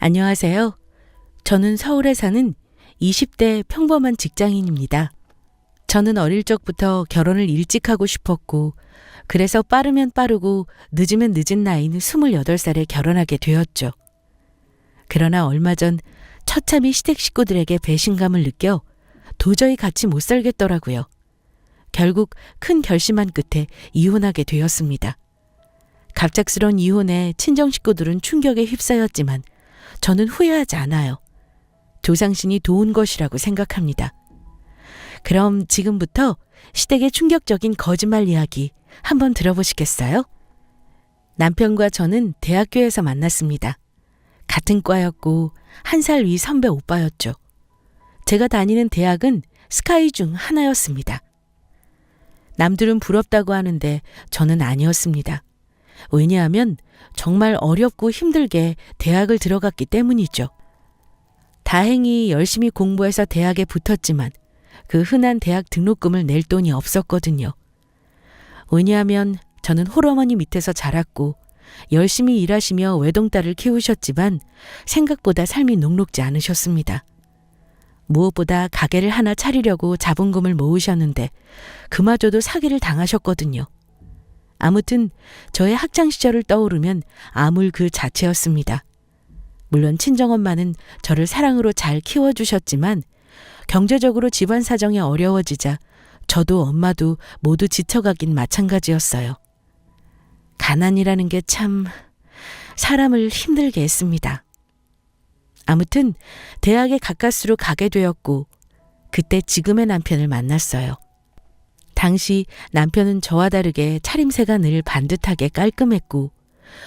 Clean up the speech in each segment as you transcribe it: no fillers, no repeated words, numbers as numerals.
안녕하세요. 저는 서울에 사는 20대 평범한 직장인입니다. 저는 어릴 적부터 결혼을 일찍 하고 싶었고, 그래서 빠르면 빠르고 늦으면 늦은 나이는 28살에 결혼하게 되었죠. 그러나 얼마 전 처참히 시댁 식구들에게 배신감을 느껴 도저히 같이 못 살겠더라고요. 결국 큰 결심한 끝에 이혼하게 되었습니다. 갑작스런 이혼에 친정 식구들은 충격에 휩싸였지만 저는 후회하지 않아요. 조상신이 도운 것이라고 생각합니다. 그럼 지금부터 시댁의 충격적인 거짓말 이야기 한번 들어보시겠어요? 남편과 저는 대학교에서 만났습니다. 같은 과였고 1살 위 선배 오빠였죠. 제가 다니는 대학은 스카이 중 하나였습니다. 남들은 부럽다고 하는데 저는 아니었습니다. 왜냐하면 정말 어렵고 힘들게 대학을 들어갔기 때문이죠. 다행히 열심히 공부해서 대학에 붙었지만 그 흔한 대학 등록금을 낼 돈이 없었거든요. 왜냐하면 저는 홀어머니 밑에서 자랐고 열심히 일하시며 외동딸을 키우셨지만 생각보다 삶이 녹록지 않으셨습니다. 무엇보다 가게를 하나 차리려고 자본금을 모으셨는데 그마저도 사기를 당하셨거든요. 아무튼 저의 학창시절을 떠오르면 암울 그 자체였습니다. 물론 친정엄마는 저를 사랑으로 잘 키워주셨지만 경제적으로 집안 사정이 어려워지자 저도 엄마도 모두 지쳐가긴 마찬가지였어요. 가난이라는 게 참 사람을 힘들게 했습니다. 아무튼 대학에 가까스로 가게 되었고 그때 지금의 남편을 만났어요. 당시 남편은 저와 다르게 차림새가 늘 반듯하게 깔끔했고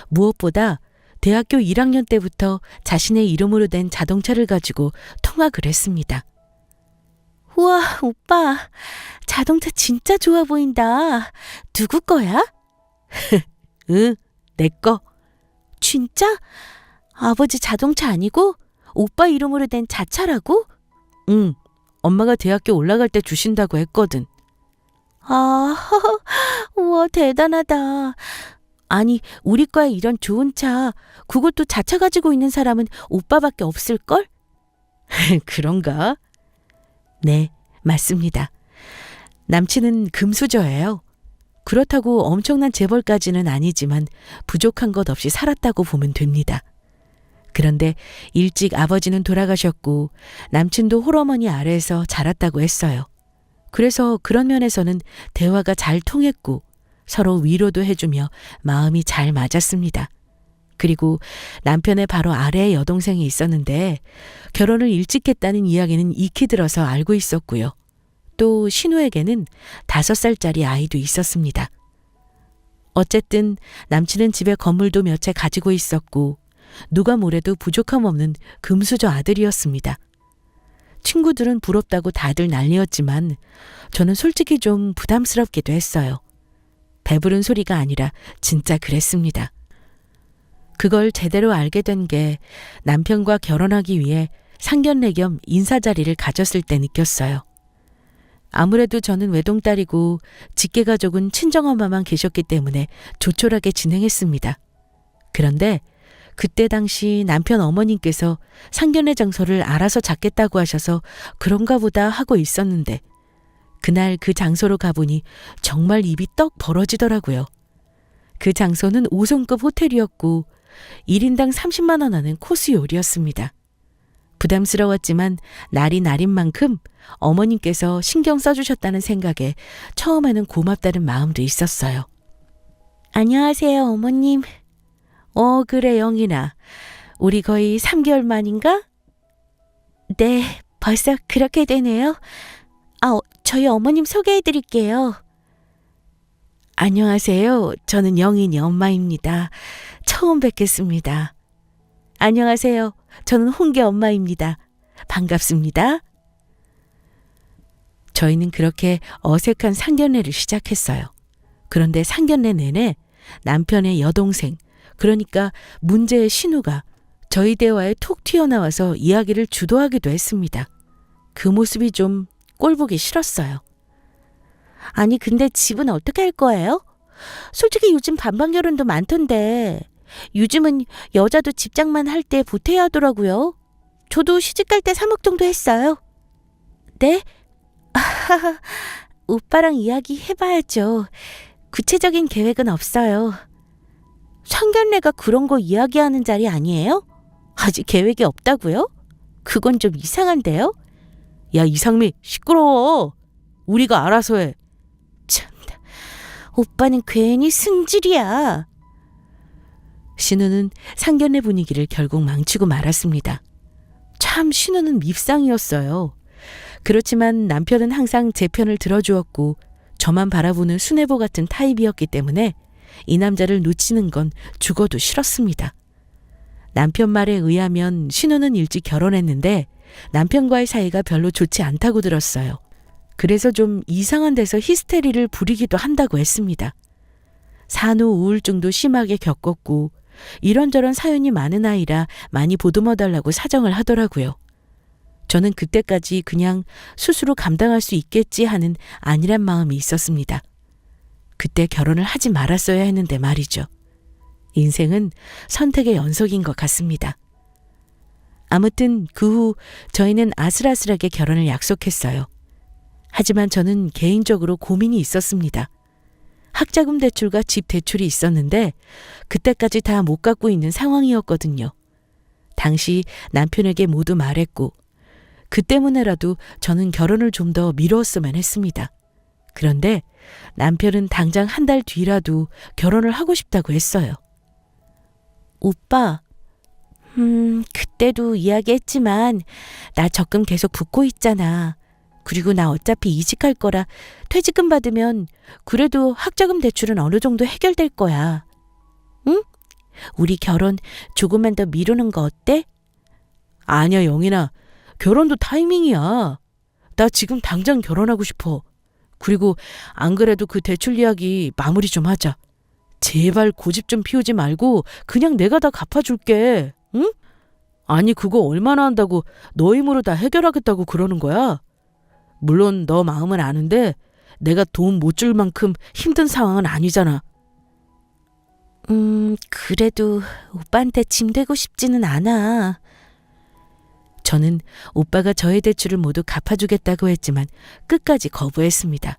무엇보다 대학교 1학년 때부터 자신의 이름으로 된 자동차를 가지고 통학을 했습니다. 우와, 오빠, 자동차 진짜 좋아 보인다. 누구 거야? 응, 내 거. 진짜? 아버지 자동차 아니고 오빠 이름으로 된 자차라고? 응, 엄마가 대학교 올라갈 때 주신다고 했거든. 아, 우와, 대단하다. 아니, 우리 과에 이런 좋은 차, 그것도 자차 가지고 있는 사람은 오빠밖에 없을걸? 그런가? 네, 맞습니다. 남친은 금수저예요. 그렇다고 엄청난 재벌까지는 아니지만 부족한 것 없이 살았다고 보면 됩니다. 그런데 일찍 아버지는 돌아가셨고 남친도 홀어머니 아래에서 자랐다고 했어요. 그래서 그런 면에서는 대화가 잘 통했고 서로 위로도 해주며 마음이 잘 맞았습니다. 그리고 남편의 바로 아래에 여동생이 있었는데 결혼을 일찍 했다는 이야기는 익히 들어서 알고 있었고요. 또 신우에게는 5살짜리 아이도 있었습니다. 어쨌든 남친은 집에 건물도 몇 채 가지고 있었고 누가 뭐래도 부족함 없는 금수저 아들이었습니다. 친구들은 부럽다고 다들 난리였지만 저는 솔직히 좀 부담스럽기도 했어요. 배부른 소리가 아니라 진짜 그랬습니다. 그걸 제대로 알게 된 게 남편과 결혼하기 위해 상견례 겸 인사 자리를 가졌을 때 느꼈어요. 아무래도 저는 외동딸이고 직계가족은 친정엄마만 계셨기 때문에 조촐하게 진행했습니다. 그런데 그때 당시 남편 어머님께서 상견례 장소를 알아서 잡겠다고 하셔서 그런가 보다 하고 있었는데 그날 그 장소로 가보니 정말 입이 떡 벌어지더라고요. 그 장소는 5성급 호텔이었고 1인당 30만 원 하는 코스 요리였습니다. 부담스러웠지만 날이 날인 만큼 어머님께서 신경 써주셨다는 생각에 처음에는 고맙다는 마음도 있었어요. 안녕하세요, 어머님. 그래, 영희나. 우리 거의 3개월 만인가? 네, 벌써 그렇게 되네요. 저희 어머님 소개해드릴게요. 안녕하세요. 저는 영인이 엄마입니다. 처음 뵙겠습니다. 안녕하세요. 저는 홍계 엄마입니다. 반갑습니다. 저희는 그렇게 어색한 상견례를 시작했어요. 그런데 상견례 내내 남편의 여동생, 그러니까 문제의 신우가 저희 대화에 톡 튀어나와서 이야기를 주도하기도 했습니다. 그 모습이 좀 꼴보기 싫었어요. 아니, 근데 집은 어떻게 할 거예요? 솔직히 요즘 반반 결혼도 많던데 요즘은 여자도 집장만 할 때 보태야 하더라고요. 저도 시집갈 때 3억 정도 했어요. 네? 오빠랑 이야기해봐야죠. 구체적인 계획은 없어요. 상견례가 그런 거 이야기하는 자리 아니에요? 아직 계획이 없다고요? 그건 좀 이상한데요? 야, 이상미, 시끄러워. 우리가 알아서 해. 참나, 오빠는 괜히 승질이야. 신우는 상견례 분위기를 결국 망치고 말았습니다. 참 신우는 밉상이었어요. 그렇지만 남편은 항상 제 편을 들어주었고 저만 바라보는 수뇌보 같은 타입이었기 때문에 이 남자를 놓치는 건 죽어도 싫었습니다. 남편 말에 의하면 신우는 일찍 결혼했는데 남편과의 사이가 별로 좋지 않다고 들었어요. 그래서 좀 이상한 데서 히스테리를 부리기도 한다고 했습니다. 산후 우울증도 심하게 겪었고 이런저런 사연이 많은 아이라 많이 보듬어달라고 사정을 하더라고요. 저는 그때까지 그냥 스스로 감당할 수 있겠지 하는 안일한 마음이 있었습니다. 그때 결혼을 하지 말았어야 했는데 말이죠. 인생은 선택의 연속인 것 같습니다. 아무튼 그 후 저희는 아슬아슬하게 결혼을 약속했어요. 하지만 저는 개인적으로 고민이 있었습니다. 학자금 대출과 집 대출이 있었는데 그때까지 다 못 갚고 있는 상황이었거든요. 당시 남편에게 모두 말했고 그 때문에라도 저는 결혼을 좀 더 미뤘으면 했습니다. 그런데 남편은 당장 한 달 뒤라도 결혼을 하고 싶다고 했어요. 오빠, 그때도 이야기했지만 나 적금 계속 붓고 있잖아. 그리고 나 어차피 이직할 거라 퇴직금 받으면 그래도 학자금 대출은 어느 정도 해결될 거야. 응? 우리 결혼 조금만 더 미루는 거 어때? 아니야, 영인아. 결혼도 타이밍이야. 나 지금 당장 결혼하고 싶어. 그리고 안 그래도 그 대출 이야기 마무리 좀 하자. 제발 고집 좀 피우지 말고 그냥 내가 다 갚아줄게. 응? 아니 그거 얼마나 한다고 너 힘으로 다 해결하겠다고 그러는 거야? 물론 너 마음은 아는데 내가 돈 못 줄 만큼 힘든 상황은 아니잖아. 그래도 오빠한테 짐 되고 싶지는 않아. 저는 오빠가 저의 대출을 모두 갚아주겠다고 했지만 끝까지 거부했습니다.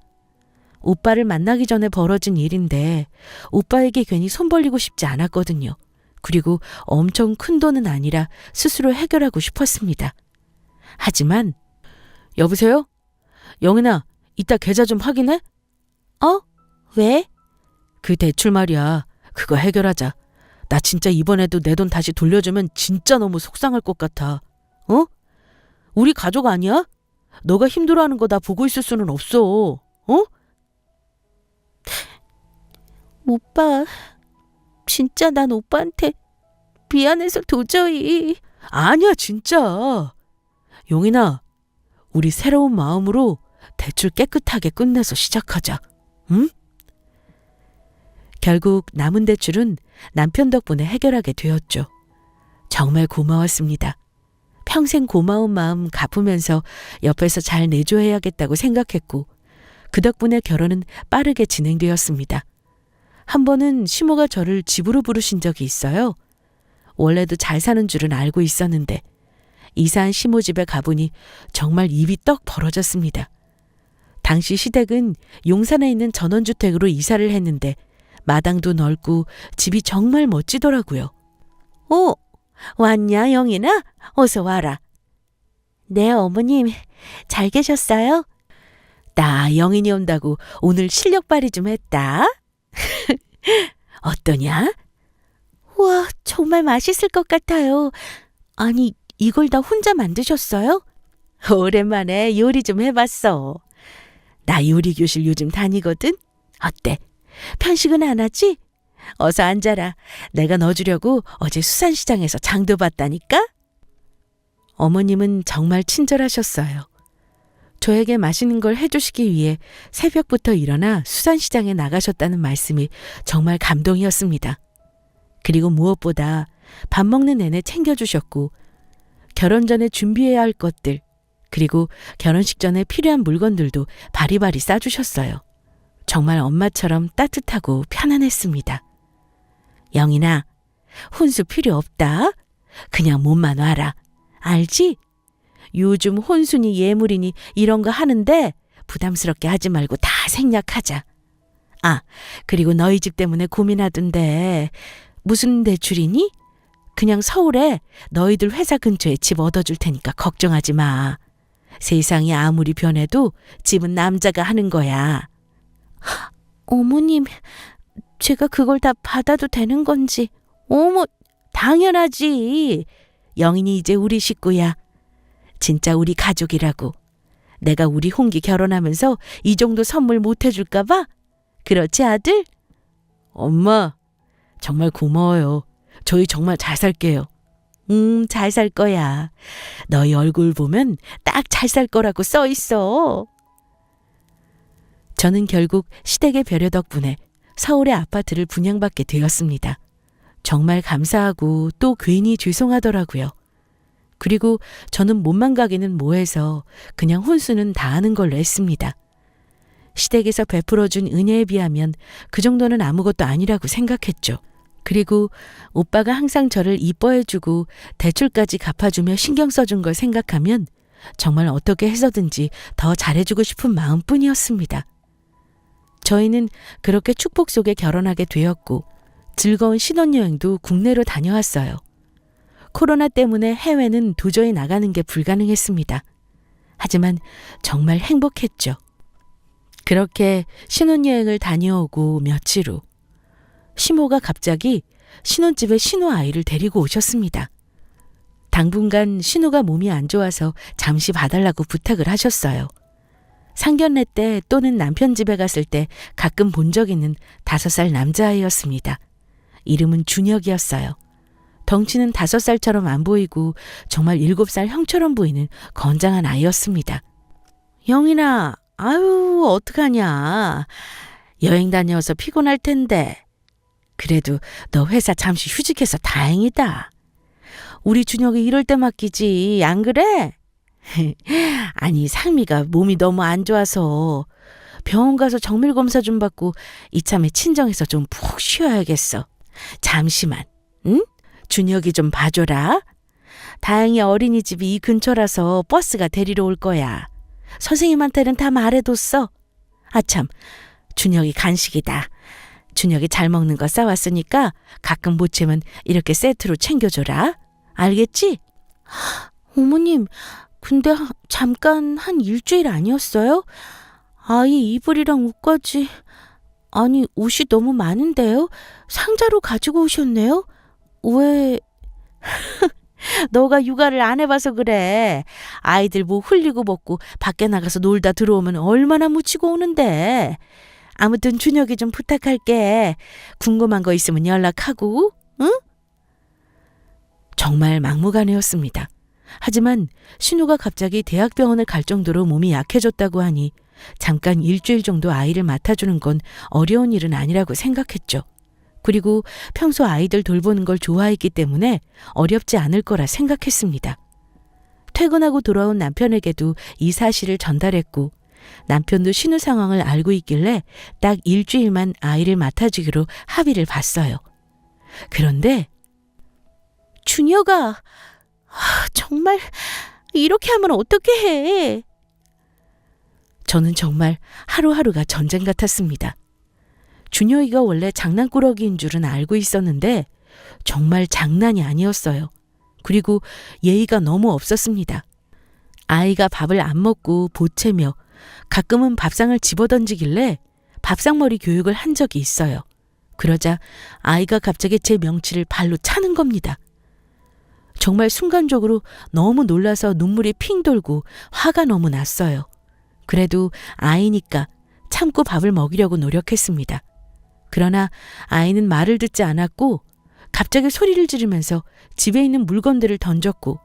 오빠를 만나기 전에 벌어진 일인데 오빠에게 괜히 손 벌리고 싶지 않았거든요. 그리고 엄청 큰 돈은 아니라 스스로 해결하고 싶었습니다. 하지만 여보세요? 영은아, 이따 계좌 좀 확인해? 왜? 그 대출 말이야. 그거 해결하자. 나 진짜 이번에도 내 돈 다시 돌려주면 진짜 너무 속상할 것 같아. 우리 가족 아니야? 너가 힘들어하는 거 나 보고 있을 수는 없어. 오빠, 진짜 난 오빠한테 미안해서 도저히. 아니야, 진짜. 용인아, 우리 새로운 마음으로 대출 깨끗하게 끝내서 시작하자. 응? 결국 남은 대출은 남편 덕분에 해결하게 되었죠. 정말 고마웠습니다. 평생 고마운 마음 갚으면서 옆에서 잘 내줘야겠다고 생각했고 그 덕분에 결혼은 빠르게 진행되었습니다. 한 번은 시모가 저를 집으로 부르신 적이 있어요. 원래도 잘 사는 줄은 알고 있었는데 이사한 시모 집에 가보니 정말 입이 떡 벌어졌습니다. 당시 시댁은 용산에 있는 전원주택으로 이사를 했는데 마당도 넓고 집이 정말 멋지더라고요. 왔냐, 영인아? 어서 와라. 네, 어머님. 잘 계셨어요? 나 영인이 온다고 오늘 실력 발휘 좀 했다. 어떠냐? 우와, 정말 맛있을 것 같아요. 아니, 이걸 다 혼자 만드셨어요? 오랜만에 요리 좀 해봤어. 나 요리 교실 요즘 다니거든. 어때? 편식은 안 하지? 어서 앉아라. 내가 넣어주려고 어제 수산시장에서 장도 봤다니까? 어머님은 정말 친절하셨어요. 저에게 맛있는 걸 해주시기 위해 새벽부터 일어나 수산시장에 나가셨다는 말씀이 정말 감동이었습니다. 그리고 무엇보다 밥 먹는 내내 챙겨주셨고 결혼 전에 준비해야 할 것들 그리고 결혼식 전에 필요한 물건들도 바리바리 싸주셨어요. 정말 엄마처럼 따뜻하고 편안했습니다. 영인아, 혼수 필요 없다. 그냥 몸만 와라. 알지? 요즘 혼수니 예물이니 이런 거 하는데 부담스럽게 하지 말고 다 생략하자. 아, 그리고 너희 집 때문에 고민하던데 무슨 대출이니? 그냥 서울에 너희들 회사 근처에 집 얻어줄 테니까 걱정하지 마. 세상이 아무리 변해도 집은 남자가 하는 거야. 어머님, 제가 그걸 다 받아도 되는 건지. 어머, 당연하지. 영인이 이제 우리 식구야. 진짜 우리 가족이라고. 내가 우리 홍기 결혼하면서 이 정도 선물 못 해줄까 봐? 그렇지, 아들? 엄마, 정말 고마워요. 저희 정말 잘 살게요. 잘 살 거야. 너희 얼굴 보면 딱 잘 살 거라고 써 있어. 저는 결국 시댁의 배려 덕분에 서울의 아파트를 분양받게 되었습니다. 정말 감사하고 또 괜히 죄송하더라고요. 그리고 저는 몸만 가기는 뭐해서 그냥 혼수는 다 하는 걸로 했습니다. 시댁에서 베풀어준 은혜에 비하면 그 정도는 아무것도 아니라고 생각했죠. 그리고 오빠가 항상 저를 이뻐해주고 대출까지 갚아주며 신경 써준 걸 생각하면 정말 어떻게 해서든지 더 잘해주고 싶은 마음뿐이었습니다. 저희는 그렇게 축복 속에 결혼하게 되었고 즐거운 신혼여행도 국내로 다녀왔어요. 코로나 때문에 해외는 도저히 나가는 게 불가능했습니다. 하지만 정말 행복했죠. 그렇게 신혼여행을 다녀오고 며칠 후 시모가 갑자기 신혼집에 신우 아이를 데리고 오셨습니다. 당분간 신우가 몸이 안 좋아서 잠시 봐달라고 부탁을 하셨어요. 상견례 때 또는 남편 집에 갔을 때 가끔 본 적 있는 5살 남자아이였습니다. 이름은 준혁이었어요. 덩치는 5살처럼 안 보이고 정말 7살 형처럼 보이는 건장한 아이였습니다. 영인아, 아유 어떡하냐. 여행 다녀와서 피곤할 텐데. 그래도 너 회사 잠시 휴직해서 다행이다. 우리 준혁이 이럴 때 맡기지 안 그래? 아니 상미가 몸이 너무 안 좋아서 병원 가서 정밀검사 좀 받고 이참에 친정에서 좀 푹 쉬어야겠어. 잠시만, 응? 준혁이 좀 봐줘라. 다행히 어린이집이 이 근처라서 버스가 데리러 올 거야. 선생님한테는 다 말해뒀어. 아참, 준혁이 간식이다. 준혁이 잘 먹는 거 싸왔으니까 가끔 못 채면 이렇게 세트로 챙겨줘라. 알겠지? 어머님, 근데 잠깐 한 일주일 아니었어요? 아이 이불이랑 옷까지. 아니 옷이 너무 많은데요? 상자로 가지고 오셨네요? 왜? 너가 육아를 안 해봐서 그래. 아이들 뭐 흘리고 먹고 밖에 나가서 놀다 들어오면 얼마나 묻히고 오는데. 아무튼 준혁이 좀 부탁할게. 궁금한 거 있으면 연락하고, 응? 정말 막무가내였습니다. 하지만 신우가 갑자기 대학병원을 갈 정도로 몸이 약해졌다고 하니 잠깐 일주일 정도 아이를 맡아주는 건 어려운 일은 아니라고 생각했죠. 그리고 평소 아이들 돌보는 걸 좋아했기 때문에 어렵지 않을 거라 생각했습니다. 퇴근하고 돌아온 남편에게도 이 사실을 전달했고 남편도 신우 상황을 알고 있길래 딱 일주일만 아이를 맡아주기로 합의를 봤어요. 그런데 준혁아, 정말 이렇게 하면 어떻게 해? 저는 정말 하루하루가 전쟁 같았습니다. 준혁이가 원래 장난꾸러기인 줄은 알고 있었는데 정말 장난이 아니었어요. 그리고 예의가 너무 없었습니다. 아이가 밥을 안 먹고 보채며 가끔은 밥상을 집어던지길래 밥상머리 교육을 한 적이 있어요. 그러자 아이가 갑자기 제 명치를 발로 차는 겁니다. 정말 순간적으로 너무 놀라서 눈물이 핑 돌고 화가 너무 났어요. 그래도 아이니까 참고 밥을 먹이려고 노력했습니다. 그러나 아이는 말을 듣지 않았고 갑자기 소리를 지르면서 집에 있는 물건들을 던졌고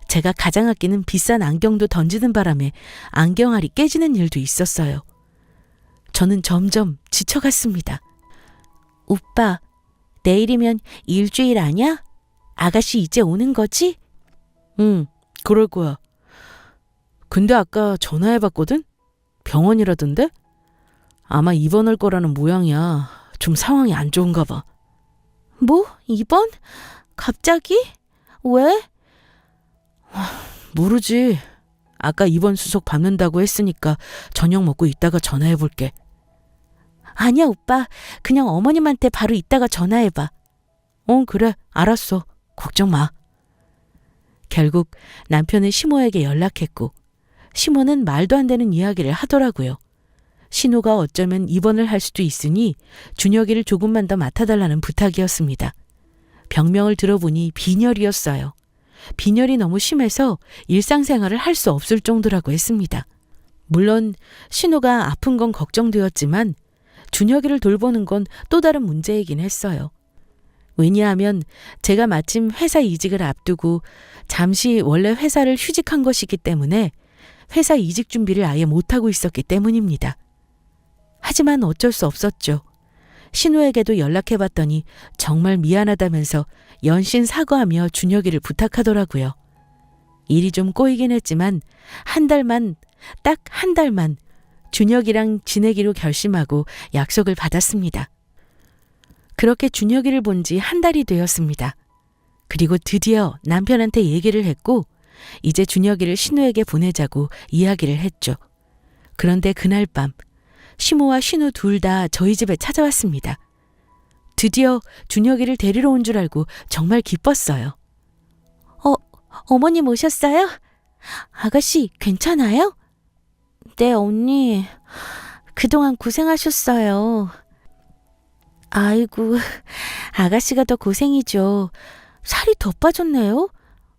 제가 가장 아끼는 비싼 안경도 던지는 바람에 안경알이 깨지는 일도 있었어요. 저는 점점 지쳐갔습니다. 오빠, 내일이면 일주일 아냐? 아가씨 이제 오는 거지? 응, 그럴 거야. 근데 아까 전화해봤거든? 병원이라던데? 아마 입원할 거라는 모양이야. 좀 상황이 안 좋은가 봐. 뭐? 입원? 갑자기? 왜? 모르지. 아까 입원 수속 받는다고 했으니까 저녁 먹고 이따가 전화해볼게. 아니야, 오빠. 그냥 어머님한테 바로 이따가 전화해봐. 그래. 알았어. 걱정 마. 결국 남편은 시모에게 연락했고 시모는 말도 안 되는 이야기를 하더라고요. 신우가 어쩌면 입원을 할 수도 있으니 준혁이를 조금만 더 맡아달라는 부탁이었습니다. 병명을 들어보니 빈혈이었어요. 빈혈이 너무 심해서 일상생활을 할 수 없을 정도라고 했습니다. 물론 신우가 아픈 건 걱정되었지만 준혁이를 돌보는 건 또 다른 문제이긴 했어요. 왜냐하면 제가 마침 회사 이직을 앞두고 잠시 원래 회사를 휴직한 것이기 때문에 회사 이직 준비를 아예 못하고 있었기 때문입니다. 하지만 어쩔 수 없었죠. 신우에게도 연락해봤더니 정말 미안하다면서 연신 사과하며 준혁이를 부탁하더라고요. 일이 좀 꼬이긴 했지만 딱 한 달만 준혁이랑 지내기로 결심하고 약속을 받았습니다. 그렇게 준혁이를 본 지 한 달이 되었습니다. 그리고 드디어 남편한테 얘기를 했고 이제 준혁이를 신우에게 보내자고 이야기를 했죠. 그런데 그날 밤 시모와 신우 둘 다 저희 집에 찾아왔습니다. 드디어 준혁이를 데리러 온 줄 알고 정말 기뻤어요. 어머님 오셨어요? 아가씨 괜찮아요? 네, 언니. 그동안 고생하셨어요. 아이고, 아가씨가 더 고생이죠. 살이 더 빠졌네요.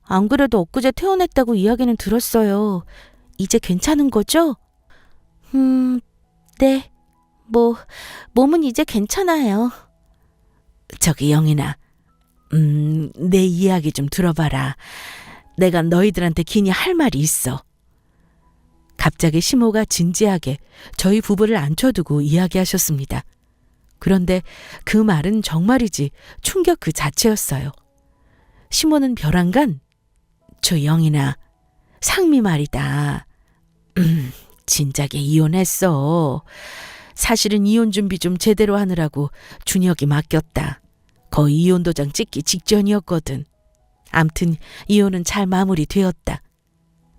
안 그래도 엊그제 퇴원했다고 이야기는 들었어요. 이제 괜찮은 거죠? 네. 몸은 이제 괜찮아요. 저기 영인아, 내 이야기 좀 들어봐라. 내가 너희들한테 긴히 할 말이 있어. 갑자기 시모가 진지하게 저희 부부를 앉혀두고 이야기하셨습니다. 그런데 그 말은 정말이지 충격 그 자체였어요. 시모는 벼랑간 저 영인아, 상미 말이다. 진작에 이혼했어. 사실은 이혼 준비 좀 제대로 하느라고 준혁이 맡겼다. 거의 이혼 도장 찍기 직전이었거든. 암튼 이혼은 잘 마무리되었다.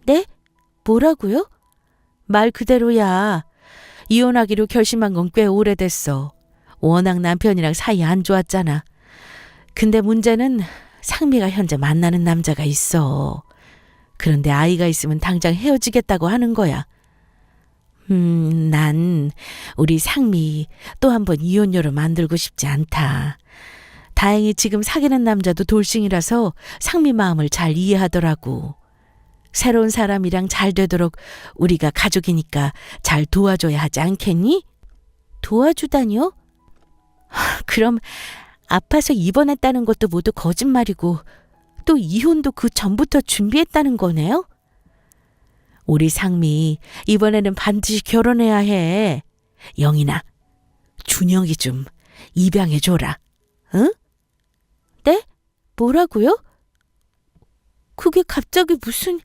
네? 뭐라고요? 말 그대로야. 이혼하기로 결심한 건 꽤 오래됐어. 워낙 남편이랑 사이 안 좋았잖아. 근데 문제는 상미가 현재 만나는 남자가 있어. 그런데 아이가 있으면 당장 헤어지겠다고 하는 거야. 난 우리 상미 또 한 번 이혼녀로 만들고 싶지 않다. 다행히 지금 사귀는 남자도 돌싱이라서 상미 마음을 잘 이해하더라고. 새로운 사람이랑 잘 되도록 우리가 가족이니까 잘 도와줘야 하지 않겠니? 도와주다니요? 그럼 아파서 입원했다는 것도 모두 거짓말이고 또 이혼도 그 전부터 준비했다는 거네요? 우리 상미 이번에는 반드시 결혼해야 해. 영인아, 준혁이 좀 입양해줘라. 응? 네? 뭐라고요? 그게 갑자기 무슨...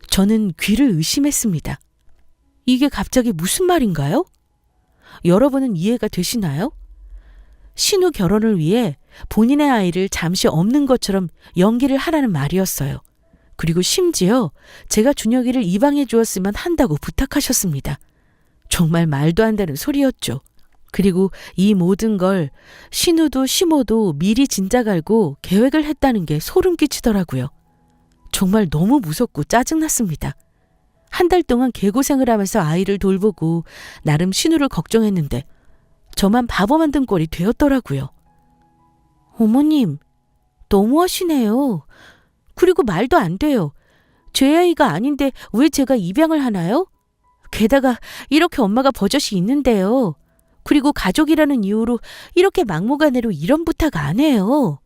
저는 귀를 의심했습니다. 이게 갑자기 무슨 말인가요? 여러분은 이해가 되시나요? 신우 결혼을 위해 본인의 아이를 잠시 없는 것처럼 연기를 하라는 말이었어요. 그리고 심지어 제가 준혁이를 입양해 주었으면 한다고 부탁하셨습니다. 정말 말도 안 되는 소리였죠. 그리고 이 모든 걸 신우도 시모도 미리 진작 알고 계획을 했다는 게 소름 끼치더라고요. 정말 너무 무섭고 짜증났습니다. 한 달 동안 개고생을 하면서 아이를 돌보고 나름 신우를 걱정했는데 저만 바보 만든 꼴이 되었더라고요. 어머님, 너무하시네요. 그리고 말도 안 돼요. 제 아이가 아닌데 왜 제가 입양을 하나요? 게다가 이렇게 엄마가 버젓이 있는데요. 그리고 가족이라는 이유로 이렇게 막무가내로 이런 부탁 안 해요.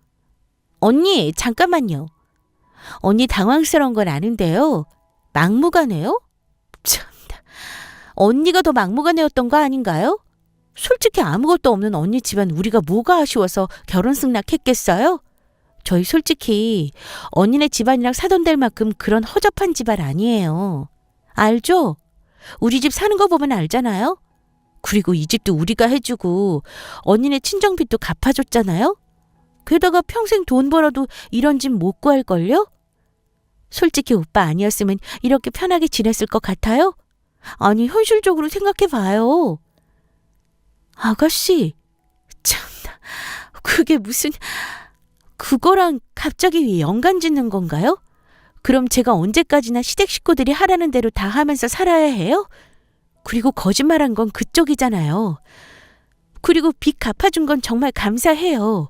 언니, 잠깐만요. 언니 당황스러운 건 아는데요. 막무가내요? 참나. 언니가 더 막무가내였던 거 아닌가요? 솔직히 아무것도 없는 언니 집안 우리가 뭐가 아쉬워서 결혼 승낙했겠어요? 저희 솔직히 언니네 집안이랑 사돈될 만큼 그런 허접한 집안 아니에요. 알죠? 우리 집 사는 거 보면 알잖아요? 그리고 이 집도 우리가 해주고 언니네 친정빚도 갚아줬잖아요? 게다가 평생 돈 벌어도 이런 집 못 구할걸요? 솔직히 오빠 아니었으면 이렇게 편하게 지냈을 것 같아요? 아니, 현실적으로 생각해봐요. 아가씨, 참나, 그게 무슨, 그거랑 갑자기 왜 연관 짓는 건가요? 그럼 제가 언제까지나 시댁 식구들이 하라는 대로 다 하면서 살아야 해요? 그리고 거짓말한 건 그쪽이잖아요. 그리고 빚 갚아준 건 정말 감사해요.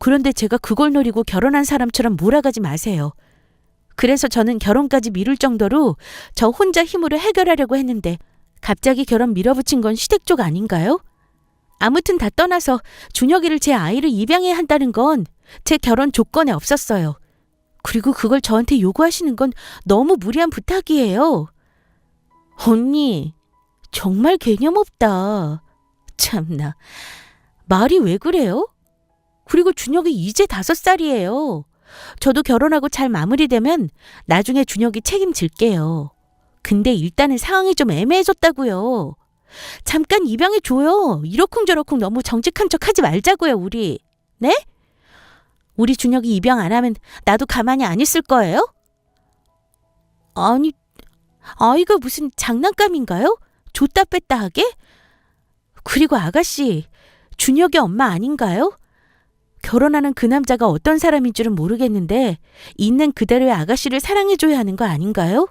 그런데 제가 그걸 노리고 결혼한 사람처럼 몰아가지 마세요. 그래서 저는 결혼까지 미룰 정도로 저 혼자 힘으로 해결하려고 했는데 갑자기 결혼 밀어붙인 건 시댁 쪽 아닌가요? 아무튼 다 떠나서 준혁이를 제 아이를 입양해야 한다는 건 제 결혼 조건에 없었어요. 그리고 그걸 저한테 요구하시는 건 너무 무리한 부탁이에요. 언니, 정말 개념 없다. 참나, 말이 왜 그래요? 그리고 준혁이 이제 5살이에요. 저도 결혼하고 잘 마무리되면 나중에 준혁이 책임질게요. 근데 일단은 상황이 좀 애매해졌다고요. 잠깐 입양해줘요. 이러쿵저러쿵 너무 정직한 척 하지 말자고요, 우리. 네? 우리 준혁이 입양 안 하면 나도 가만히 안 있을 거예요? 아니, 아이가 무슨 장난감인가요? 줬다 뺐다 하게? 그리고 아가씨, 준혁이 엄마 아닌가요? 결혼하는 그 남자가 어떤 사람인 줄은 모르겠는데 있는 그대로의 아가씨를 사랑해줘야 하는 거 아닌가요?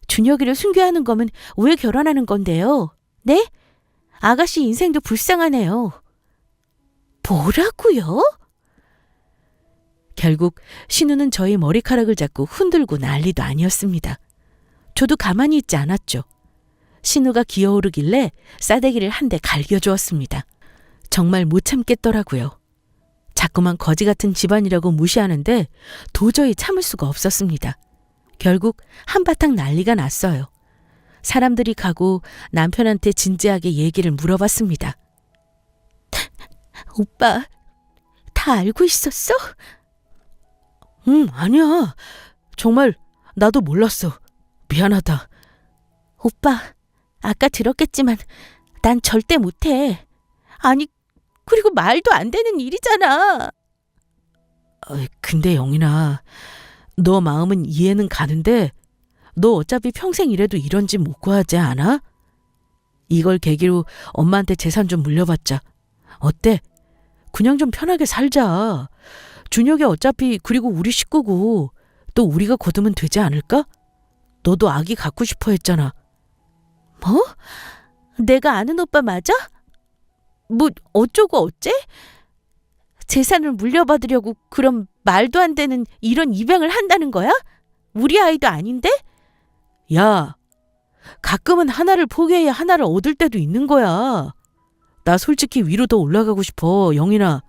준혁이를 숨겨야 하는 거면 왜 결혼하는 건데요? 네? 아가씨 인생도 불쌍하네요. 뭐라고요? 결국 신우는 저의 머리카락을 잡고 흔들고 난리도 아니었습니다. 저도 가만히 있지 않았죠. 신우가 기어오르길래 싸대기를 한 대 갈겨주었습니다. 정말 못 참겠더라고요. 자꾸만 거지 같은 집안이라고 무시하는데 도저히 참을 수가 없었습니다. 결국 한바탕 난리가 났어요. 사람들이 가고 남편한테 진지하게 얘기를 물어봤습니다. 오빠, 다 알고 있었어? 아니야. 정말 나도 몰랐어. 미안하다. 오빠, 아까 들었겠지만 난 절대 못해. 아니, 그리고 말도 안 되는 일이잖아. 근데 영인아, 너 마음은 이해는 가는데 너 어차피 평생 이래도 이런 집 못 구하지 않아? 이걸 계기로 엄마한테 재산 좀 물려받자. 어때? 그냥 좀 편하게 살자. 준혁이 어차피 그리고 우리 식구고 또 우리가 거두면 되지 않을까? 너도 아기 갖고 싶어 했잖아. 뭐? 내가 아는 오빠 맞아? 뭐 어쩌고 어째? 재산을 물려받으려고 그럼 말도 안 되는 이런 입양을 한다는 거야? 우리 아이도 아닌데? 야, 가끔은 하나를 포기해야 하나를 얻을 때도 있는 거야. 나 솔직히 위로 더 올라가고 싶어, 영인아.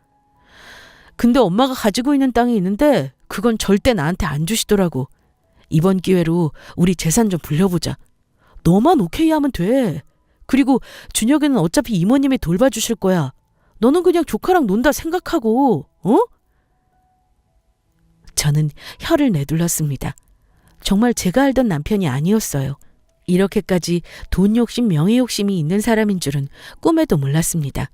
근데 엄마가 가지고 있는 땅이 있는데 그건 절대 나한테 안 주시더라고. 이번 기회로 우리 재산 좀 불려보자. 너만 오케이 하면 돼. 그리고 준혁이는 어차피 이모님이 돌봐주실 거야. 너는 그냥 조카랑 논다 생각하고, 어? 저는 혀를 내둘렀습니다. 정말 제가 알던 남편이 아니었어요. 이렇게까지 돈 욕심, 명예 욕심이 있는 사람인 줄은 꿈에도 몰랐습니다.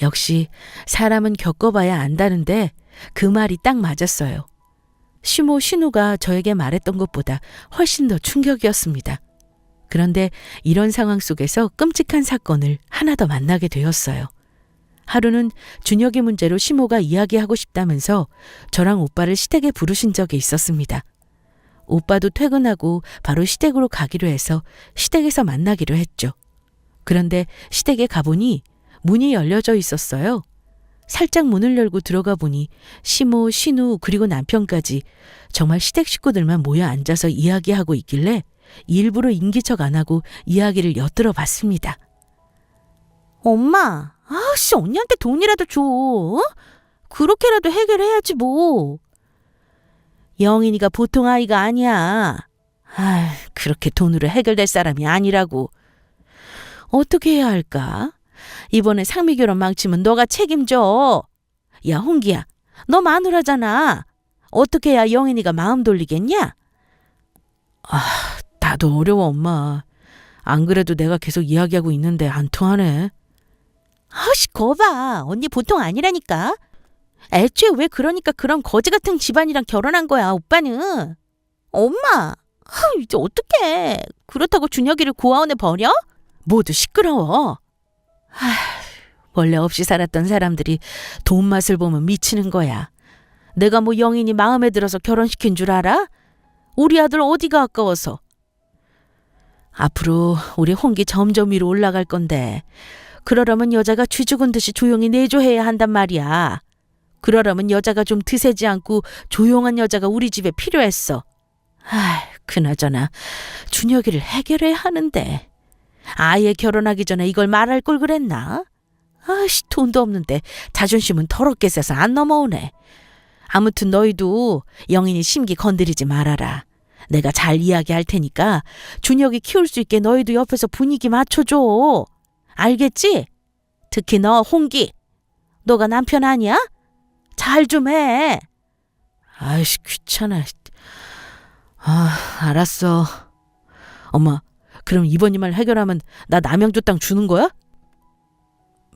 역시 사람은 겪어봐야 안다는데 그 말이 딱 맞았어요. 시모 신우가 저에게 말했던 것보다 훨씬 더 충격이었습니다. 그런데 이런 상황 속에서 끔찍한 사건을 하나 더 만나게 되었어요. 하루는 준혁이 문제로 시모가 이야기하고 싶다면서 저랑 오빠를 시댁에 부르신 적이 있었습니다. 오빠도 퇴근하고 바로 시댁으로 가기로 해서 시댁에서 만나기로 했죠. 그런데 시댁에 가보니 문이 열려져 있었어요. 살짝 문을 열고 들어가 보니 시모, 신우 그리고 남편까지 정말 시댁 식구들만 모여 앉아서 이야기하고 있길래 일부러 인기척 안 하고 이야기를 엿들어 봤습니다. 엄마, 아씨 언니한테 돈이라도 줘. 어? 그렇게라도 해결해야지 뭐. 영인이가 보통 아이가 아니야. 그렇게 돈으로 해결될 사람이 아니라고. 어떻게 해야 할까? 이번에 상미 결혼 망치면 너가 책임져. 야 홍기야, 너 마누라잖아. 어떻게 해야 영인이가 마음 돌리겠냐? 나도 어려워 엄마. 안 그래도 내가 계속 이야기하고 있는데 안 통하네. 아씨, 거봐. 언니 보통 아니라니까. 애초에 왜 그러니까 그런 거지 같은 집안이랑 결혼한 거야, 오빠는. 엄마, 이제 어떡해. 그렇다고 준혁이를 고아원에 버려? 모두 시끄러워. 원래 없이 살았던 사람들이 돈 맛을 보면 미치는 거야. 내가 뭐 영인이 마음에 들어서 결혼시킨 줄 알아? 우리 아들 어디가 아까워서. 앞으로 우리 홍기 점점 위로 올라갈 건데 그러려면 여자가 쥐 죽은 듯이 조용히 내조해야 한단 말이야. 그러려면 여자가 좀 드세지 않고 조용한 여자가 우리 집에 필요했어. 그나저나 준혁이를 해결해야 하는데 아예 결혼하기 전에 이걸 말할 걸 그랬나? 돈도 없는데 자존심은 더럽게 세서 안 넘어오네. 아무튼 너희도 영인이 심기 건드리지 말아라. 내가 잘 이야기할 테니까 준혁이 키울 수 있게 너희도 옆에서 분위기 맞춰줘. 알겠지? 특히 너 홍기. 너가 남편 아니야? 잘 좀 해. 아이씨 귀찮아. 알았어. 엄마, 그럼 이번 이 말 해결하면 나 남양주 땅 주는 거야?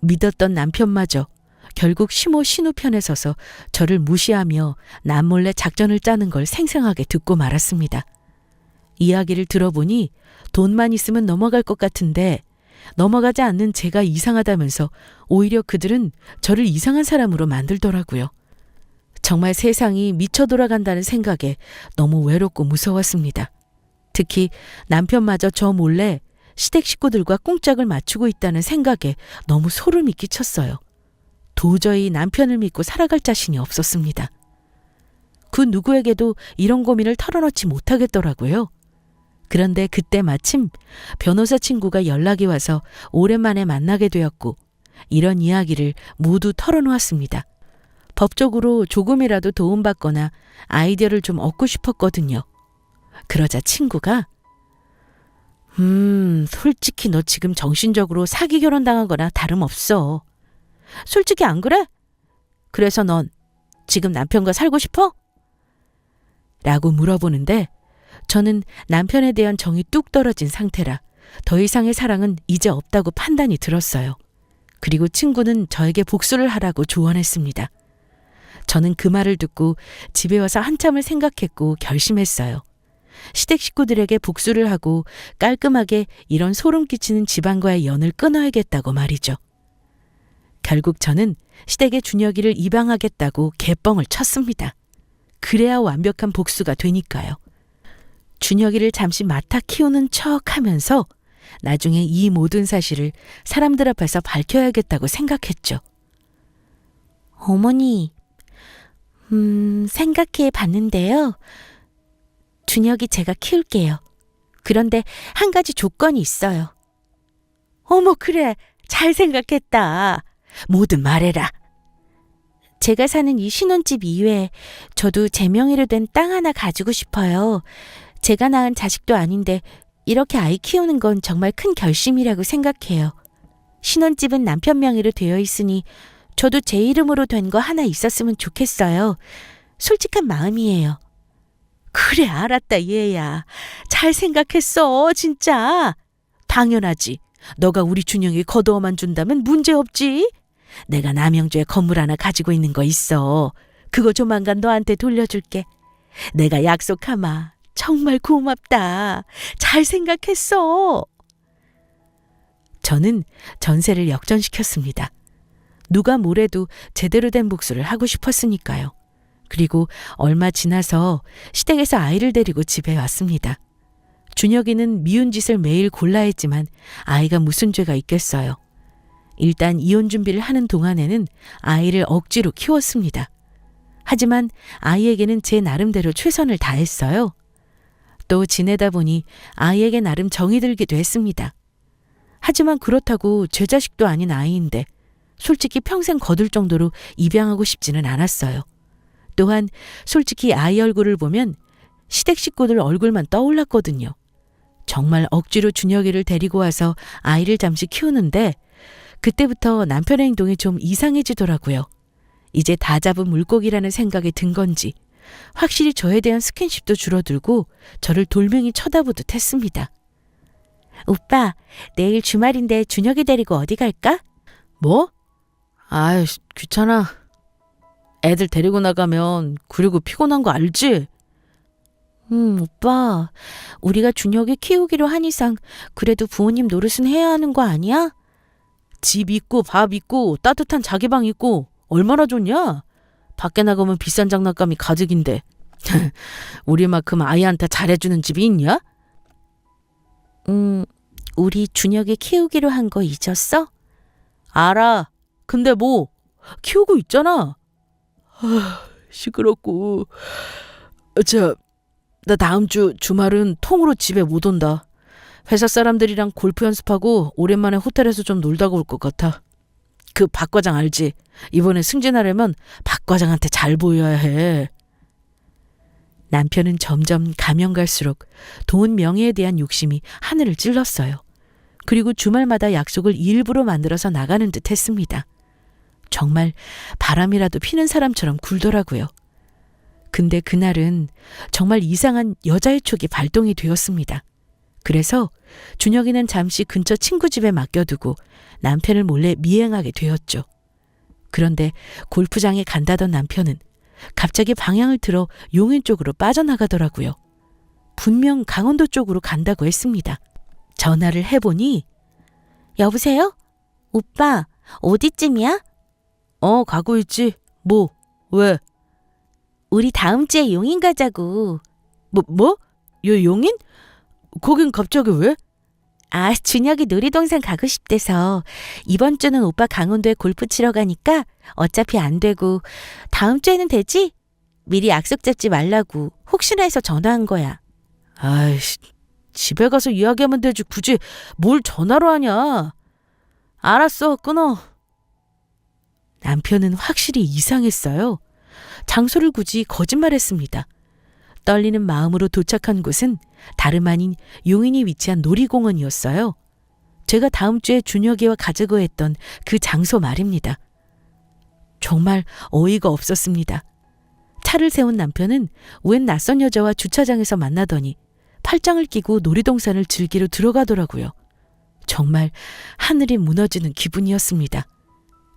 믿었던 남편마저 결국 시모 신우 편에 서서 저를 무시하며 남몰래 작전을 짜는 걸 생생하게 듣고 말았습니다. 이야기를 들어보니 돈만 있으면 넘어갈 것 같은데 넘어가지 않는 제가 이상하다면서 오히려 그들은 저를 이상한 사람으로 만들더라고요. 정말 세상이 미쳐 돌아간다는 생각에 너무 외롭고 무서웠습니다. 특히 남편마저 저 몰래 시댁 식구들과 꿍짝을 맞추고 있다는 생각에 너무 소름이 끼쳤어요. 도저히 남편을 믿고 살아갈 자신이 없었습니다. 그 누구에게도 이런 고민을 털어놓지 못하겠더라고요. 그런데 그때 마침 변호사 친구가 연락이 와서 오랜만에 만나게 되었고 이런 이야기를 모두 털어놓았습니다. 법적으로 조금이라도 도움받거나 아이디어를 좀 얻고 싶었거든요. 그러자 친구가 솔직히 너 지금 정신적으로 사기 결혼당하거나 다름없어. 솔직히 안 그래? 그래서 넌 지금 남편과 살고 싶어? 라고 물어보는데 저는 남편에 대한 정이 뚝 떨어진 상태라 더 이상의 사랑은 이제 없다고 판단이 들었어요. 그리고 친구는 저에게 복수를 하라고 조언했습니다. 저는 그 말을 듣고 집에 와서 한참을 생각했고 결심했어요. 시댁 식구들에게 복수를 하고 깔끔하게 이런 소름 끼치는 집안과의 연을 끊어야겠다고 말이죠. 결국 저는 시댁의 준혁이를 입양하겠다고 개뻥을 쳤습니다. 그래야 완벽한 복수가 되니까요. 준혁이를 잠시 맡아 키우는 척 하면서 나중에 이 모든 사실을 사람들 앞에서 밝혀야겠다고 생각했죠. 어머니, 생각해 봤는데요. 준혁이 제가 키울게요. 그런데 한 가지 조건이 있어요. 어머, 그래. 잘 생각했다. 뭐든 말해라. 제가 사는 이 신혼집 이외에 저도 제 명의로 된 땅 하나 가지고 싶어요. 제가 낳은 자식도 아닌데 이렇게 아이 키우는 건 정말 큰 결심이라고 생각해요. 신혼집은 남편 명의로 되어 있으니 저도 제 이름으로 된 거 하나 있었으면 좋겠어요. 솔직한 마음이에요. 그래, 알았다 얘야. 잘 생각했어 진짜. 당연하지. 너가 우리 준영이 거두어만 준다면 문제없지. 내가 남양주에 건물 하나 가지고 있는 거 있어. 그거 조만간 너한테 돌려줄게. 내가 약속하마. 정말 고맙다. 잘 생각했어. 저는 전세를 역전시켰습니다. 누가 뭐래도 제대로 된 복수를 하고 싶었으니까요. 그리고 얼마 지나서 시댁에서 아이를 데리고 집에 왔습니다. 준혁이는 미운 짓을 매일 골라 했지만 아이가 무슨 죄가 있겠어요. 일단 이혼 준비를 하는 동안에는 아이를 억지로 키웠습니다. 하지만 아이에게는 제 나름대로 최선을 다했어요. 또 지내다 보니 아이에게 나름 정이 들기도 했습니다. 하지만 그렇다고 제 자식도 아닌 아이인데 솔직히 평생 거둘 정도로 입양하고 싶지는 않았어요. 또한 솔직히 아이 얼굴을 보면 시댁 식구들 얼굴만 떠올랐거든요. 정말 억지로 준혁이를 데리고 와서 아이를 잠시 키우는데 그때부터 남편의 행동이 좀 이상해지더라고요. 이제 다 잡은 물고기라는 생각이 든 건지 확실히 저에 대한 스킨십도 줄어들고 저를 돌멩이 쳐다보듯 했습니다. 오빠, 내일 주말인데 준혁이 데리고 어디 갈까? 뭐? 아이, 귀찮아. 애들 데리고 나가면 그리고 피곤한 거 알지? 오빠, 우리가 준혁이 키우기로 한 이상 그래도 부모님 노릇은 해야 하는 거 아니야? 집 있고 밥 있고 따뜻한 자기 방 있고 얼마나 좋냐? 밖에 나가면 비싼 장난감이 가득인데 우리만큼 아이한테 잘해주는 집이 있냐? 우리 준혁이 키우기로 한 거 잊었어? 알아. 근데 뭐 키우고 있잖아. 시끄럽고. 나 다음 주 주말은 통으로 집에 못 온다. 회사 사람들이랑 골프 연습하고 오랜만에 호텔에서 좀 놀다가 올 것 같아. 그 박 과장 알지? 이번에 승진하려면 박 과장한테 잘 보여야 해. 남편은 점점 가면 갈수록 돈 명예에 대한 욕심이 하늘을 찔렀어요. 그리고 주말마다 약속을 일부러 만들어서 나가는 듯 했습니다. 정말 바람이라도 피는 사람처럼 굴더라고요. 근데 그날은 정말 이상한 여자의 촉이 발동이 되었습니다. 그래서 준혁이는 잠시 근처 친구 집에 맡겨두고 남편을 몰래 미행하게 되었죠. 그런데 골프장에 간다던 남편은 갑자기 방향을 틀어 용인 쪽으로 빠져나가더라고요. 분명 강원도 쪽으로 간다고 했습니다. 전화를 해보니 여보세요? 오빠 어디쯤이야? 가고 있지. 뭐? 왜? 우리 다음 주에 용인 가자고. 뭐? 용인? 거긴 갑자기 왜? 준혁이 놀이동산 가고 싶대서 이번 주는 오빠 강원도에 골프 치러 가니까 어차피 안 되고 다음 주에는 되지? 미리 약속 잡지 말라고 혹시나 해서 전화한 거야. 아이씨, 집에 가서 이야기하면 되지. 굳이 뭘 전화로 하냐. 알았어, 끊어. 남편은 확실히 이상했어요. 장소를 굳이 거짓말했습니다. 떨리는 마음으로 도착한 곳은 다름 아닌 용인이 위치한 놀이공원이었어요. 제가 다음 주에 준혁이와 가자고 했던 그 장소 말입니다. 정말 어이가 없었습니다. 차를 세운 남편은 웬 낯선 여자와 주차장에서 만나더니 팔짱을 끼고 놀이동산을 즐기러 들어가더라고요. 정말 하늘이 무너지는 기분이었습니다.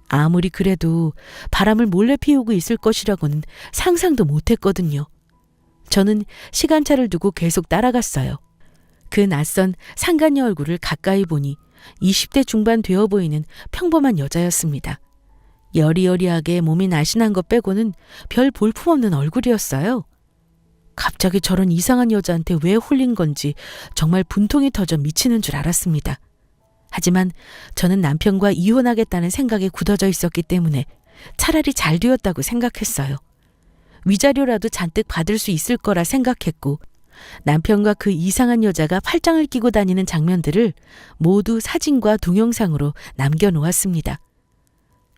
아무리 그래도 바람을 몰래 피우고 있을 것이라고는 상상도 못했거든요. 저는 시간차를 두고 계속 따라갔어요. 그 낯선 상간녀 얼굴을 가까이 보니 20대 중반 되어 보이는 평범한 여자였습니다. 여리여리하게 몸이 날씬한 것 빼고는 별 볼품없는 얼굴이었어요. 갑자기 저런 이상한 여자한테 왜 홀린 건지 정말 분통이 터져 미치는 줄 알았습니다. 하지만 저는 남편과 이혼하겠다는 생각에 굳어져 있었기 때문에 차라리 잘 되었다고 생각했어요. 위자료라도 잔뜩 받을 수 있을 거라 생각했고 남편과 그 이상한 여자가 팔짱을 끼고 다니는 장면들을 모두 사진과 동영상으로 남겨놓았습니다.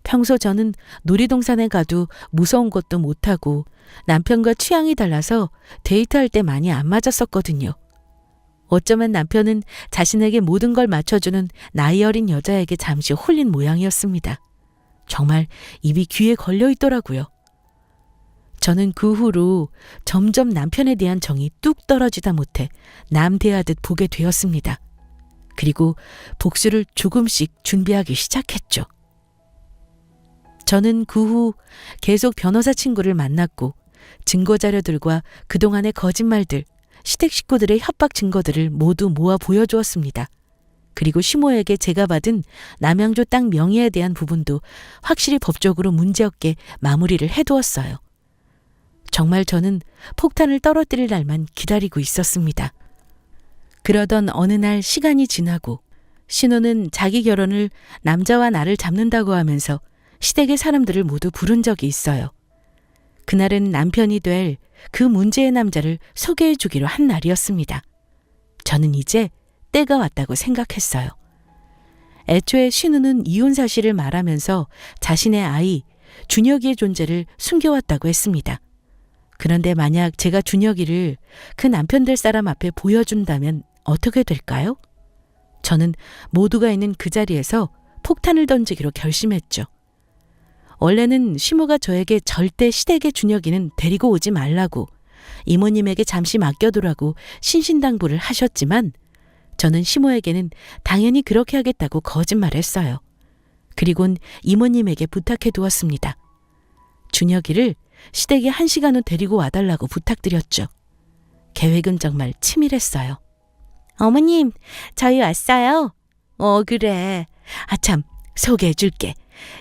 평소 저는 놀이동산에 가도 무서운 것도 못하고 남편과 취향이 달라서 데이트할 때 많이 안 맞았었거든요. 어쩌면 남편은 자신에게 모든 걸 맞춰주는 나이 어린 여자에게 잠시 홀린 모양이었습니다. 정말 입이 귀에 걸려 있더라고요. 저는 그 후로 점점 남편에 대한 정이 뚝 떨어지다 못해 남 대하듯 보게 되었습니다. 그리고 복수를 조금씩 준비하기 시작했죠. 저는 그 후 계속 변호사 친구를 만났고 증거자료들과 그동안의 거짓말들, 시댁 식구들의 협박 증거들을 모두 모아 보여주었습니다. 그리고 시모에게 제가 받은 남양주 땅 명의에 대한 부분도 확실히 법적으로 문제없게 마무리를 해두었어요. 정말 저는 폭탄을 떨어뜨릴 날만 기다리고 있었습니다. 그러던 어느 날 시간이 지나고 신우는 자기 결혼을 남자와 나를 잡는다고 하면서 시댁의 사람들을 모두 부른 적이 있어요. 그날은 남편이 될 그 문제의 남자를 소개해 주기로 한 날이었습니다. 저는 이제 때가 왔다고 생각했어요. 애초에 신우는 이혼 사실을 말하면서 자신의 아이 준혁이의 존재를 숨겨왔다고 했습니다. 그런데 만약 제가 준혁이를 그 남편 될 사람 앞에 보여준다면 어떻게 될까요? 저는 모두가 있는 그 자리에서 폭탄을 던지기로 결심했죠. 원래는 시모가 저에게 절대 시댁의 준혁이는 데리고 오지 말라고 이모님에게 잠시 맡겨두라고 신신당부를 하셨지만 저는 시모에게는 당연히 그렇게 하겠다고 거짓말했어요. 그리곤 이모님에게 부탁해 두었습니다. 준혁이를 시댁에 1시간 후 데리고 와달라고 부탁드렸죠. 계획은 정말 치밀했어요. 어머님, 저희 왔어요. 그래. 아참, 소개해 줄게.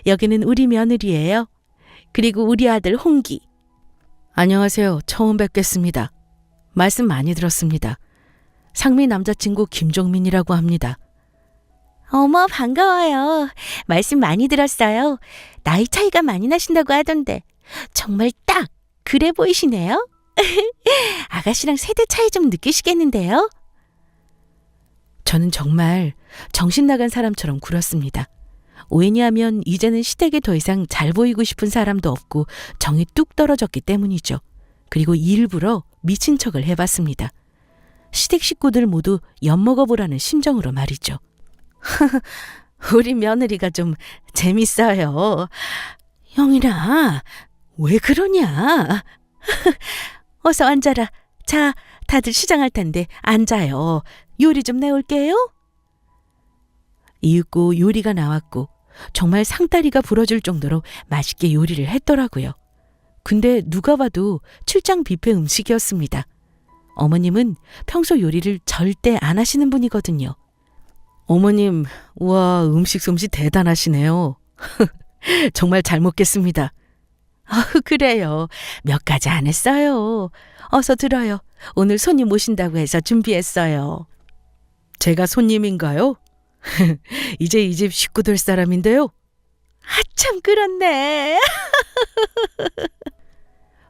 여기는 우리 며느리예요. 그리고 우리 아들 홍기. 안녕하세요. 처음 뵙겠습니다. 말씀 많이 들었습니다. 상미 남자친구 김종민이라고 합니다. 어머, 반가워요. 말씀 많이 들었어요. 나이 차이가 많이 나신다고 하던데 정말 딱 그래 보이시네요. 아가씨랑 세대 차이 좀 느끼시겠는데요? 저는 정말 정신 나간 사람처럼 굴었습니다. 왜냐하면 이제는 시댁에 더 이상 잘 보이고 싶은 사람도 없고 정이 뚝 떨어졌기 때문이죠. 그리고 일부러 미친 척을 해봤습니다. 시댁 식구들 모두 엿먹어보라는 심정으로 말이죠. 우리 며느리가 좀 재밌어요. 영인아, 왜 그러냐? 어서 앉아라. 자, 다들 시장할 텐데 앉아요. 요리 좀 내올게요. 이윽고 요리가 나왔고 정말 상다리가 부러질 정도로 맛있게 요리를 했더라고요. 근데 누가 봐도 출장 뷔페 음식이었습니다. 어머님은 평소 요리를 절대 안 하시는 분이거든요. 어머님, 와, 음식 솜씨 대단하시네요. 정말 잘 먹겠습니다. 그래요. 몇 가지 안 했어요. 어서 들어요. 오늘 손님 오신다고 해서 준비했어요. 제가 손님인가요? 이제 이 집 식구 될 사람인데요. 참 그렇네.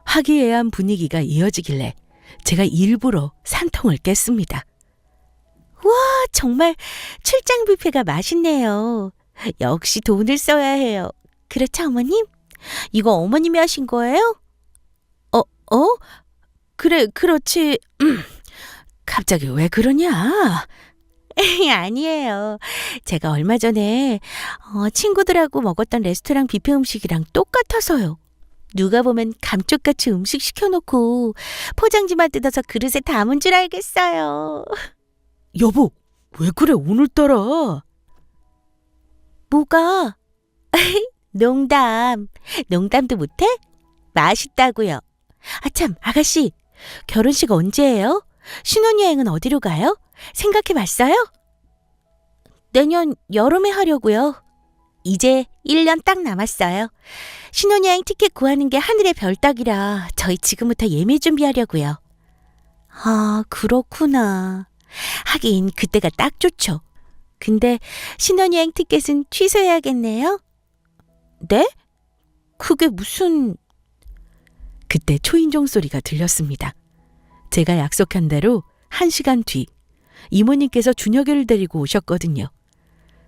화기애애한 분위기가 이어지길래 제가 일부러 산통을 깼습니다. 와, 정말 출장 뷔페가 맛있네요. 역시 돈을 써야 해요. 그렇죠, 어머님? 이거 어머님이 하신 거예요? 그래, 그렇지. 갑자기 왜 그러냐? 아니에요. 제가 얼마 전에 친구들하고 먹었던 레스토랑 뷔페 음식이랑 똑같아서요. 누가 보면 감쪽같이 음식 시켜놓고 포장지만 뜯어서 그릇에 담은 줄 알겠어요. 여보, 왜 그래 오늘따라? 뭐가? 농담도 못해? 맛있다고요. 아참, 아가씨, 결혼식 언제예요? 신혼여행은 어디로 가요? 생각해봤어요? 내년 여름에 하려고요. 이제 1년 딱 남았어요. 신혼여행 티켓 구하는 게 하늘의 별 따기라 저희 지금부터 예매 준비하려고요. 아, 그렇구나. 하긴 그때가 딱 좋죠. 근데 신혼여행 티켓은 취소해야겠네요. 네? 그게 무슨... 그때 초인종 소리가 들렸습니다. 제가 약속한 대로 1시간 뒤 이모님께서 준혁이를 데리고 오셨거든요.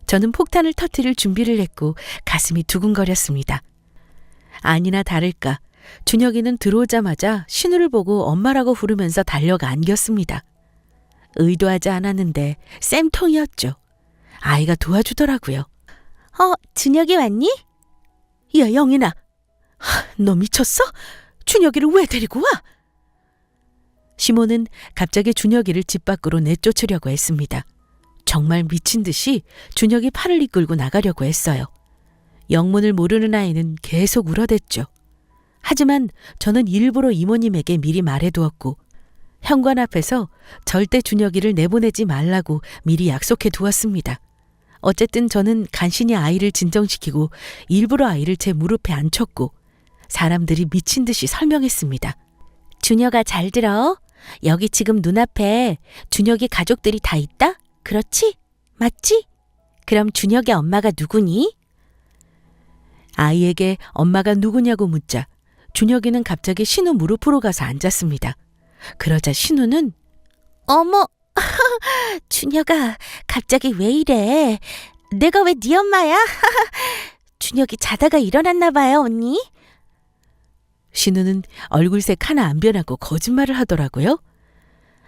저는 폭탄을 터뜨릴 준비를 했고 가슴이 두근거렸습니다. 아니나 다를까 준혁이는 들어오자마자 신우를 보고 엄마라고 부르면서 달려가 안겼습니다. 의도하지 않았는데 쌤통이었죠. 아이가 도와주더라고요. 준혁이 왔니? 야, 영인아. 너 미쳤어? 준혁이를 왜 데리고 와? 시모는 갑자기 준혁이를 집 밖으로 내쫓으려고 했습니다. 정말 미친 듯이 준혁이 팔을 이끌고 나가려고 했어요. 영문을 모르는 아이는 계속 울어댔죠. 하지만 저는 일부러 이모님에게 미리 말해두었고 현관 앞에서 절대 준혁이를 내보내지 말라고 미리 약속해 두었습니다. 어쨌든 저는 간신히 아이를 진정시키고 일부러 아이를 제 무릎에 앉혔고 사람들이 미친 듯이 설명했습니다. 준혁아, 잘 들어. 여기 지금 눈앞에 준혁이 가족들이 다 있다? 그렇지? 맞지? 그럼 준혁의 엄마가 누구니? 아이에게 엄마가 누구냐고 묻자 준혁이는 갑자기 신우 무릎으로 가서 앉았습니다. 그러자 신우는 어머, 준혁아, 갑자기 왜 이래? 내가 왜 네 엄마야? 준혁이 자다가 일어났나 봐요, 언니. 신우는 얼굴색 하나 안 변하고 거짓말을 하더라고요.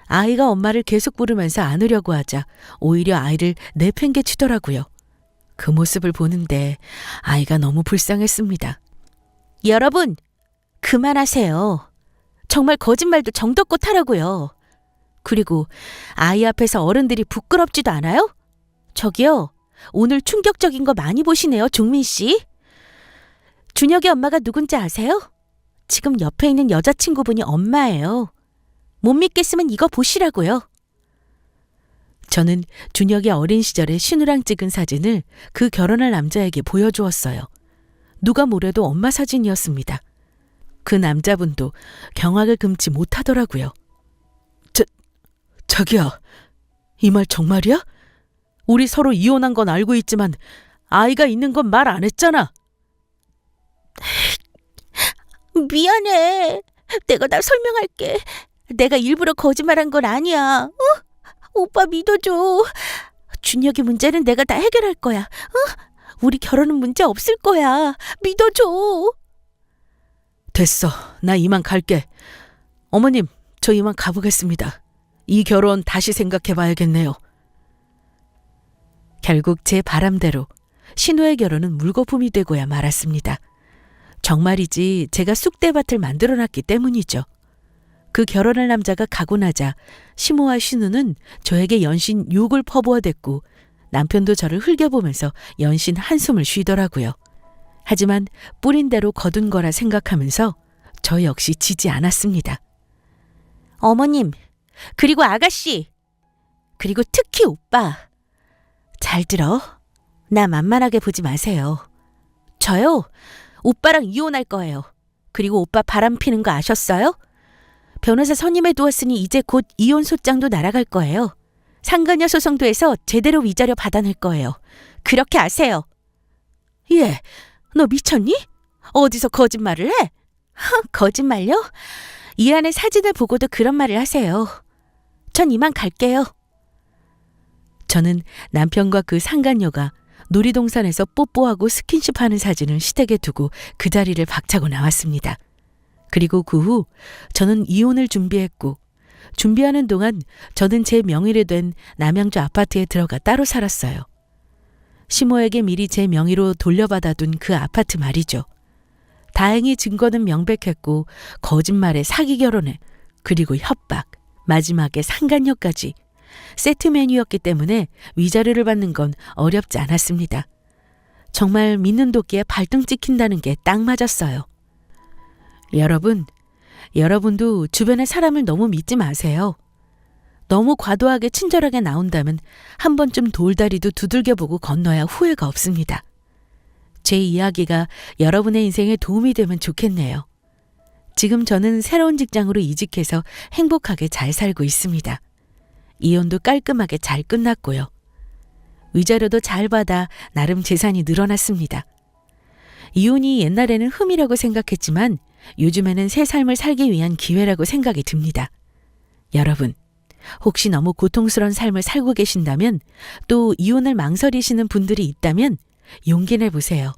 아이가 엄마를 계속 부르면서 안으려고 하자 오히려 아이를 내팽개치더라고요. 그 모습을 보는데 아이가 너무 불쌍했습니다. 여러분, 그만하세요. 정말 거짓말도 정도껏 하라고요. 그리고 아이 앞에서 어른들이 부끄럽지도 않아요? 저기요, 오늘 충격적인 거 많이 보시네요, 종민 씨. 준혁이 엄마가 누군지 아세요? 지금 옆에 있는 여자친구분이 엄마예요. 못 믿겠으면 이거 보시라고요. 저는 준혁이 어린 시절에 신우랑 찍은 사진을 그 결혼할 남자에게 보여주었어요. 누가 뭐래도 엄마 사진이었습니다. 그 남자분도 경악을 금치 못하더라고요. 자기야, 이 말 정말이야? 우리 서로 이혼한 건 알고 있지만 아이가 있는 건 말 안 했잖아. 미안해. 내가 다 설명할게. 내가 일부러 거짓말한 건 아니야. 오빠 믿어줘. 준혁이 문제는 내가 다 해결할 거야. 우리 결혼은 문제 없을 거야. 믿어줘. 됐어. 나 이만 갈게. 어머님, 저 이만 가보겠습니다. 이 결혼 다시 생각해봐야겠네요. 결국 제 바람대로 신우의 결혼은 물거품이 되고야 말았습니다. 정말이지 제가 쑥대밭을 만들어놨기 때문이죠. 그 결혼할 남자가 가고 나자 시모와 신우는 저에게 연신 욕을 퍼부어댔고 남편도 저를 흘겨보면서 연신 한숨을 쉬더라고요. 하지만 뿌린 대로 거둔 거라 생각하면서 저 역시 지지 않았습니다. 어머님, 그리고 아가씨, 그리고 특히 오빠. 잘 들어. 나 만만하게 보지 마세요. 저요, 오빠랑 이혼할 거예요. 그리고 오빠 바람 피는 거 아셨어요? 변호사 선임해 두었으니 이제 곧 이혼 소장도 날아갈 거예요. 상간녀 소송도 해서 제대로 위자료 받아낼 거예요. 그렇게 아세요. 예, 너 미쳤니? 어디서 거짓말을 해? 거짓말요? 이 안에 사진을 보고도 그런 말을 하세요. 전 이만 갈게요. 저는 남편과 그 상간녀가 놀이동산에서 뽀뽀하고 스킨십하는 사진을 시댁에 두고 그 자리를 박차고 나왔습니다. 그리고 그 후 저는 이혼을 준비했고 준비하는 동안 저는 제 명의로 된 남양주 아파트에 들어가 따로 살았어요. 시모에게 미리 제 명의로 돌려받아둔 그 아파트 말이죠. 다행히 증거는 명백했고 거짓말에 사기 결혼에 그리고 협박, 마지막에 상간녀까지 세트 메뉴였기 때문에 위자료를 받는 건 어렵지 않았습니다. 정말 믿는 도끼에 발등 찍힌다는 게 딱 맞았어요. 여러분도 주변의 사람을 너무 믿지 마세요. 너무 과도하게 친절하게 나온다면 한 번쯤 돌다리도 두들겨보고 건너야 후회가 없습니다. 제 이야기가 여러분의 인생에 도움이 되면 좋겠네요. 지금 저는 새로운 직장으로 이직해서 행복하게 잘 살고 있습니다. 이혼도 깔끔하게 잘 끝났고요. 위자료도 잘 받아 나름 재산이 늘어났습니다. 이혼이 옛날에는 흠이라고 생각했지만 요즘에는 새 삶을 살기 위한 기회라고 생각이 듭니다. 여러분, 혹시 너무 고통스러운 삶을 살고 계신다면 또 이혼을 망설이시는 분들이 있다면 용기 내보세요.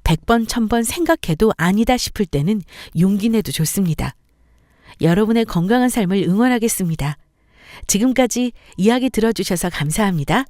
100번, 1000번 생각해도 아니다 싶을 때는 용기 내도 좋습니다. 여러분의 건강한 삶을 응원하겠습니다. 지금까지 이야기 들어주셔서 감사합니다.